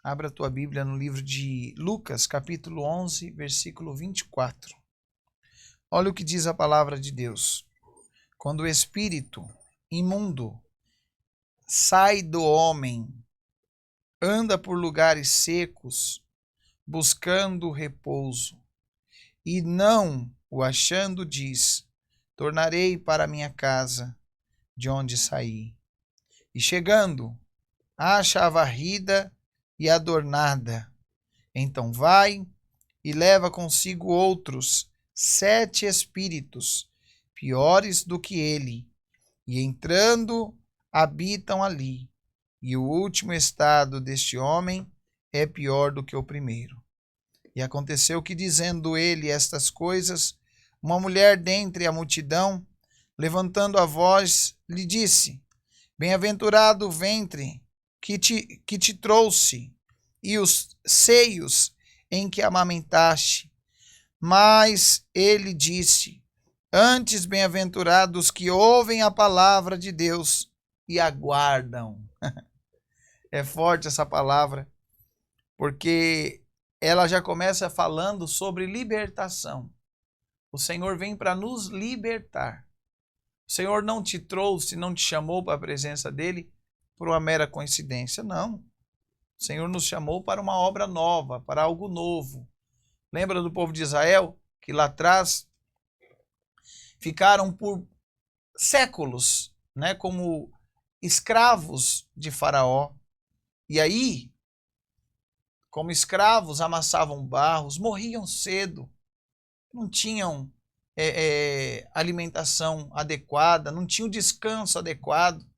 Abra a tua Bíblia no livro de Lucas, capítulo 11, versículo 24. Olha o que diz a palavra de Deus. Quando o espírito imundo sai do homem, anda por lugares secos, buscando repouso, e não o achando, diz: tornarei para minha casa, de onde saí. E chegando, acha a varrida e adornada. Então vai e leva consigo outros 7 espíritos, piores do que ele, e entrando, habitam ali. E o último estado deste homem é pior do que o primeiro. E aconteceu que, dizendo ele estas coisas, uma mulher dentre a multidão, levantando a voz, lhe disse: bem-aventurado o ventre que te trouxe, e os seios em que amamentaste. Mas ele disse: antes bem-aventurados que ouvem a palavra de Deus e aguardam. É forte essa palavra, porque ela já começa falando sobre libertação. O Senhor vem para nos libertar. O Senhor não te trouxe, não te chamou para a presença dele por uma mera coincidência, não. O Senhor nos chamou para uma obra nova, para algo novo. Lembra do povo de Israel, que lá atrás ficaram por séculos, né, como escravos de Faraó. E aí, como escravos, amassavam barros, morriam cedo, não tinham alimentação adequada, não tinham descanso adequado,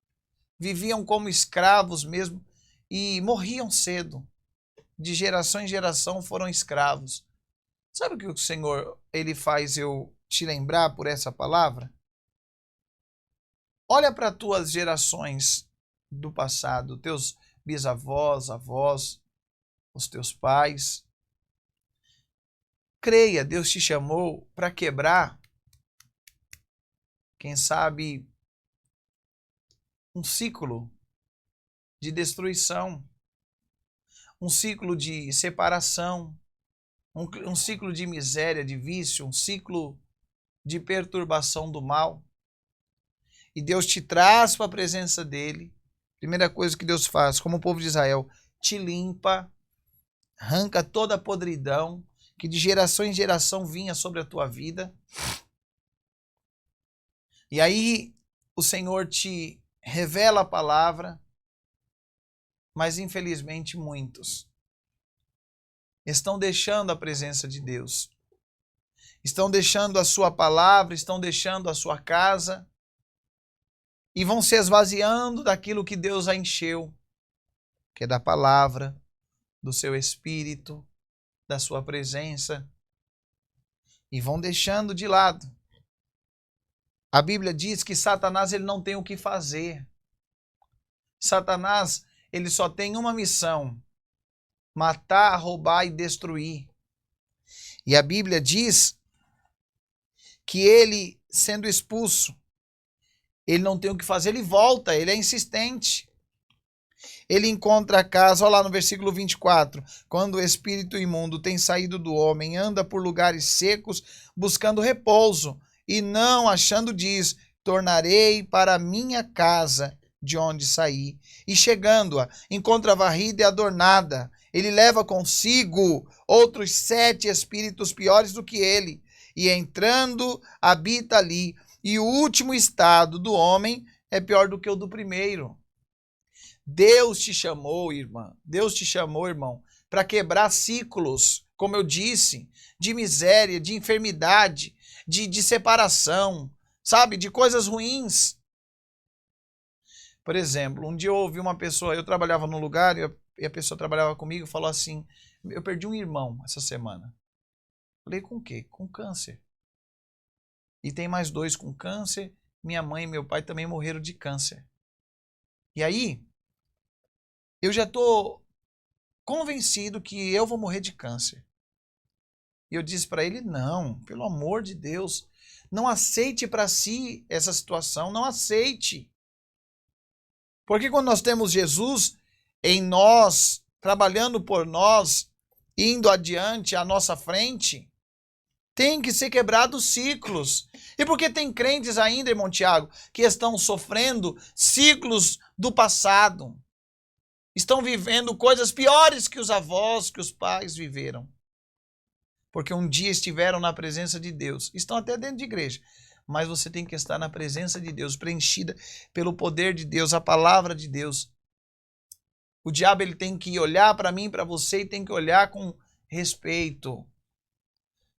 viviam como escravos mesmo e morriam cedo. De geração em geração foram escravos. Sabe o que o Senhor ele faz eu te lembrar por essa palavra? Olha para as tuas gerações do passado, teus bisavós, avós, os teus pais. Creia, Deus te chamou para quebrar, quem sabe, um ciclo de destruição, um ciclo de separação, um ciclo de miséria, de vício, um ciclo de perturbação do mal. E Deus te traz para a presença dele. Primeira coisa que Deus faz, como o povo de Israel, te limpa, arranca toda a podridão que de geração em geração vinha sobre a tua vida. E aí o Senhor te revela a palavra, mas infelizmente muitos estão deixando a presença de Deus. Estão deixando a sua palavra, estão deixando a sua casa e vão se esvaziando daquilo que Deus a encheu, que é da palavra, do seu espírito, da sua presença, e vão deixando de lado. A Bíblia diz que Satanás ele não tem o que fazer. Satanás ele só tem uma missão: matar, roubar e destruir. E a Bíblia diz que ele, sendo expulso, ele não tem o que fazer, ele volta, ele é insistente. Ele encontra a casa, olha lá no versículo 24, quando o espírito imundo tem saído do homem, anda por lugares secos, buscando repouso, e não achando, diz: tornarei para minha casa, de onde saí. E chegando-a, encontra varrida e adornada. Ele leva consigo outros 7 espíritos piores do que ele, e entrando, habita ali. E o último estado do homem é pior do que o do primeiro. Deus te chamou, irmã, Deus te chamou, irmão, para quebrar ciclos, como eu disse, de miséria, de enfermidade, de separação, sabe, de coisas ruins. Por exemplo, um dia eu ouvi uma pessoa, eu trabalhava num lugar e a pessoa trabalhava comigo e falou assim: eu perdi um irmão essa semana. Falei: com o quê? Com câncer. E tem mais 2 com câncer, minha mãe e meu pai também morreram de câncer. E aí, eu já estou convencido que eu vou morrer de câncer. E eu disse para ele: não, pelo amor de Deus, não aceite para si essa situação, não aceite. Porque quando nós temos Jesus em nós, trabalhando por nós, indo adiante à nossa frente, tem que ser quebrados ciclos. E porque tem crentes ainda, irmão Tiago, que estão sofrendo ciclos do passado. Estão vivendo coisas piores que os avós, que os pais viveram. Porque um dia estiveram na presença de Deus. Estão até dentro de igreja. Mas você tem que estar na presença de Deus, preenchida pelo poder de Deus, a palavra de Deus. O diabo ele tem que olhar para mim, para você, e tem que olhar com respeito.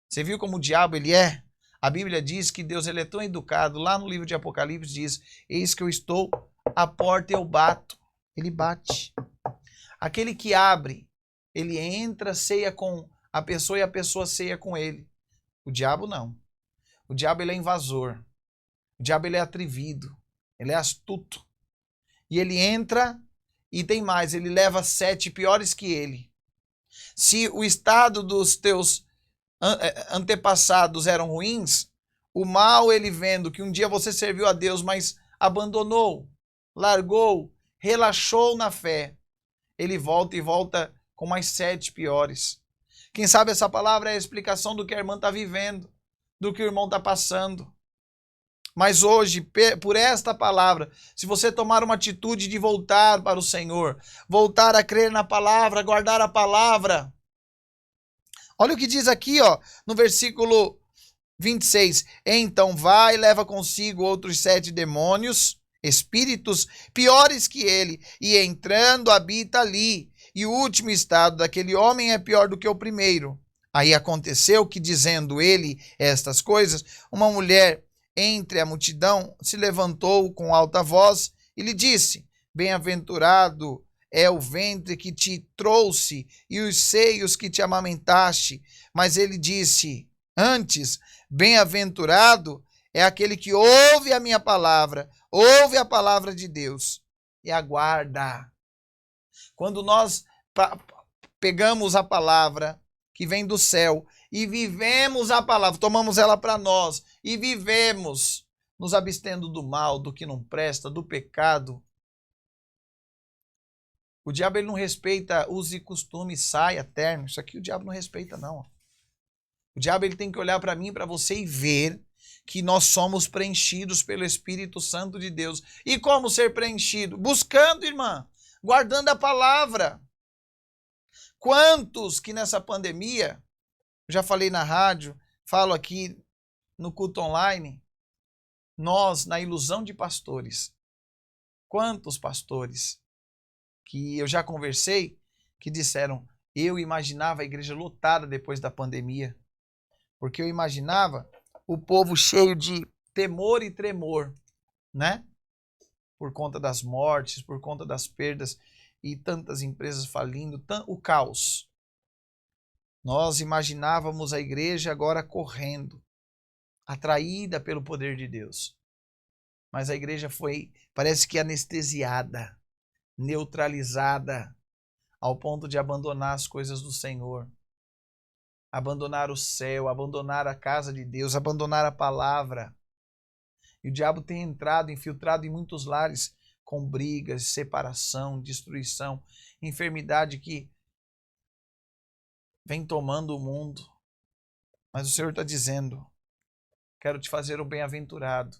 Você viu como o diabo ele é? A Bíblia diz que Deus ele é tão educado. Lá no livro de Apocalipse diz: eis que eu estou à porta e eu bato. Ele bate. Aquele que abre, ele entra, ceia com a pessoa e a pessoa ceia com ele. O diabo não. O diabo ele é invasor. O diabo ele é atrevido. Ele é astuto. E ele entra e tem mais. Ele leva 7 piores que ele. Se o estado dos teus antepassados eram ruins, o mal ele vendo que um dia você serviu a Deus, mas abandonou, largou, relaxou na fé, ele volta e volta com mais 7 piores. Quem sabe essa palavra é a explicação do que a irmã está vivendo, do que o irmão está passando. Mas hoje, por esta palavra, se você tomar uma atitude de voltar para o Senhor, voltar a crer na palavra, guardar a palavra. Olha o que diz aqui, ó, no versículo 26. Então vai e leva consigo outros 7 demônios, espíritos piores que ele, e entrando habita ali. E o último estado daquele homem é pior do que o primeiro. Aí aconteceu que, dizendo ele estas coisas, uma mulher entre a multidão se levantou com alta voz e lhe disse: bem-aventurado é o ventre que te trouxe e os seios que te amamentaste. Mas ele disse antes: bem-aventurado é aquele que ouve a minha palavra, ouve a palavra de Deus e aguarda. Quando nós pegamos a palavra que vem do céu e vivemos a palavra, tomamos ela para nós e vivemos, nos abstendo do mal, do que não presta, do pecado. O diabo ele não respeita uso e costume, saia, terno. Isso aqui o diabo não respeita, não. O diabo ele tem que olhar para mim, para você e ver que nós somos preenchidos pelo Espírito Santo de Deus. E como ser preenchido? Buscando, irmã, guardando a palavra. Quantos que nessa pandemia, já falei na rádio, falo aqui no culto online, nós, na ilusão de pastores, quantos pastores que eu já conversei, que disseram: eu imaginava a igreja lotada depois da pandemia, porque eu imaginava o povo cheio de temor e tremor, né? Por conta das mortes, por conta das perdas e tantas empresas falindo, o caos. Nós imaginávamos a igreja agora correndo, atraída pelo poder de Deus. Mas a igreja foi, parece que anestesiada, neutralizada, ao ponto de abandonar as coisas do Senhor, abandonar o céu, abandonar a casa de Deus, abandonar a palavra. E o diabo tem entrado, infiltrado em muitos lares, com brigas, separação, destruição, enfermidade que vem tomando o mundo. Mas o Senhor está dizendo: quero te fazer um bem-aventurado.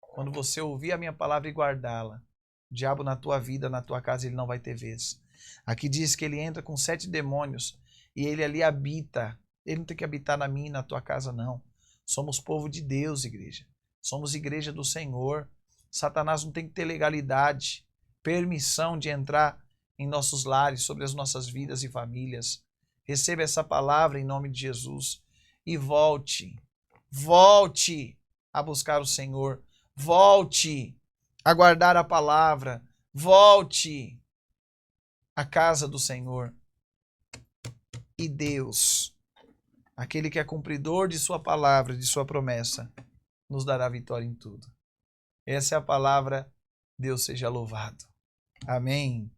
Quando você ouvir a minha palavra e guardá-la, o diabo na tua vida, na tua casa, ele não vai ter vez. Aqui diz que ele entra com 7 demônios e ele ali habita. Ele não tem que habitar na minha e na tua casa, não. Somos povo de Deus, igreja. Somos igreja do Senhor. Satanás não tem que ter legalidade, permissão de entrar em nossos lares, sobre as nossas vidas e famílias. Receba essa palavra em nome de Jesus e volte a buscar o Senhor, volte a guardar a palavra, volte à casa do Senhor. E Deus, aquele que é cumpridor de sua palavra, de sua promessa, nos dará vitória em tudo. Essa é a palavra. Deus seja louvado. Amém.